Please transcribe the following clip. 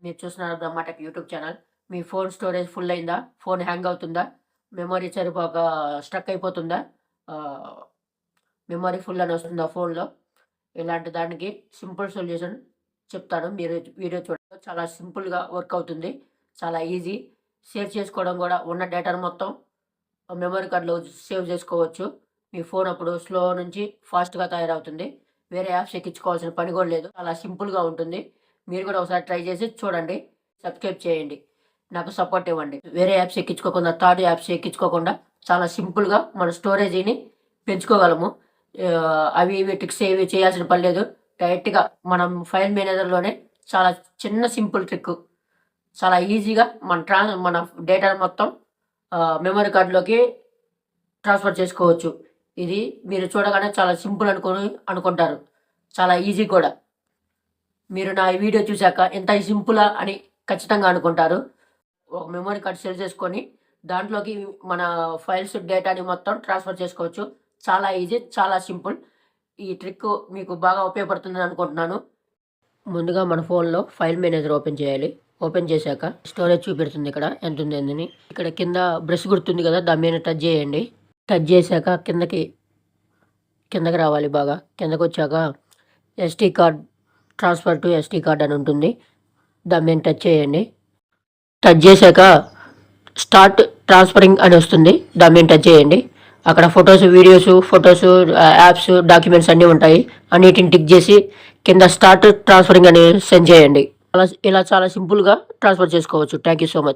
మీరు చూస్తున్నారు బ్రహ్మాటెక్ YouTube channel. మీ phone storage full అయిందా? ఫోన్ హ్యాంగ్ అవుతుందా? మెమరీ సరిపోక స్ట్రక్ అయిపోతుందా? ఆహ్, మెమరీ ఫుల్ అని వస్తుందా ఫోన్‌లో? ఇలాంటి దానికి సింపుల్ సొల్యూషన్ చెప్తాను. మీరు వీడియో చూడండి. చాలా సింపుల్‌గా వర్క్ అవుతుంది. చాలా ఈజీ. షేర్ చేసుకోవడం కూడా ఉన్న డేటాను మొత్తం మెమరీ కార్డ్‌లో సేవ్ చేసుకోవచ్చు. మీ ఫోన్ అప్పుడు స్లో నుంచి ఫాస్ట్‌గా తయారవుతుంది. వేరే యాప్స్ ఎక్కించుకోవాల్సిన పని కూడా లేదు. చాలా సింపుల్‌గా ఉంటుంది. మీరు కూడా ఒకసారి ట్రై చేసి చూడండి. సబ్స్క్రైబ్ చేయండి. నాకు సపోర్ట్ ఇవ్వండి. వేరే యాప్స్ ఎక్కించుకోకుండా, థర్డ్ యాప్స్ ఎక్కించుకోకుండా చాలా సింపుల్‌గా మన స్టోరేజీని పెంచుకోగలము. అవి ఇవి ట్రిక్స్ ఏవి చేయాల్సిన పని లేదు. డైరెక్ట్‌గా మనం ఫైల్ మేనేజర్‌లోనే చాలా చిన్న సింపుల్ ట్రిక్. చాలా ఈజీగా మన డేటాను మొత్తం మెమరీ కార్డ్‌లోకి ట్రాన్స్‌ఫర్ చేసుకోవచ్చు. ఇది మీరు చూడగానే చాలా సింపుల్ అనుకుంటారు. చాలా ఈజీ కూడా. మీరు నా ఈ వీడియో చూశాక ఇంత సింపులా అని ఖచ్చితంగా అనుకుంటారు. ఒక మెమరీ కార్డ్ సెల్ చేసుకొని దాంట్లోకి మన ఫైల్స్ డేటాని మొత్తం ట్రాన్స్‌ఫర్ చేసుకోవచ్చు. చాలా ఈజీ, చాలా సింపుల్. ఈ ట్రిక్ మీకు బాగా ఉపయోగపడుతుందని అనుకుంటున్నాను. ముందుగా మన ఫోన్‌లో ఫైల్ మేనేజర్ ఓపెన్ చేయాలి. ఓపెన్ చేశాక స్టోరేజ్ చూపెడుతుంది ఇక్కడ ఎంతుంది ఏందని. ఇక్కడ కింద బ్రష్ గుర్తుంది కదా, దాని మీద టచ్ చేయండి. టచ్ చేశాక కిందకి రావాలి బాగా. కిందకొచ్చాక SD card transfer to SD card అని ఉంటుంది. దాని మీద టచ్ చేయండి. టచ్ చేశాక స్టార్ట్ ట్రాన్స్ఫరింగ్ అని వస్తుంది. దాని మీద టచ్ చేయండి. అక్కడ ఫొటోస్, యాప్స్, డాక్యుమెంట్స్ అన్నీ ఉంటాయి. అన్నిటిని టిక్ చేసి కింద స్టార్ట్ ట్రాన్స్ఫరింగ్ అని సెండ్ చేయండి. ఇలా చాలా సింపుల్గా ట్రాన్స్ఫర్ చేసుకోవచ్చు. Thank you so much.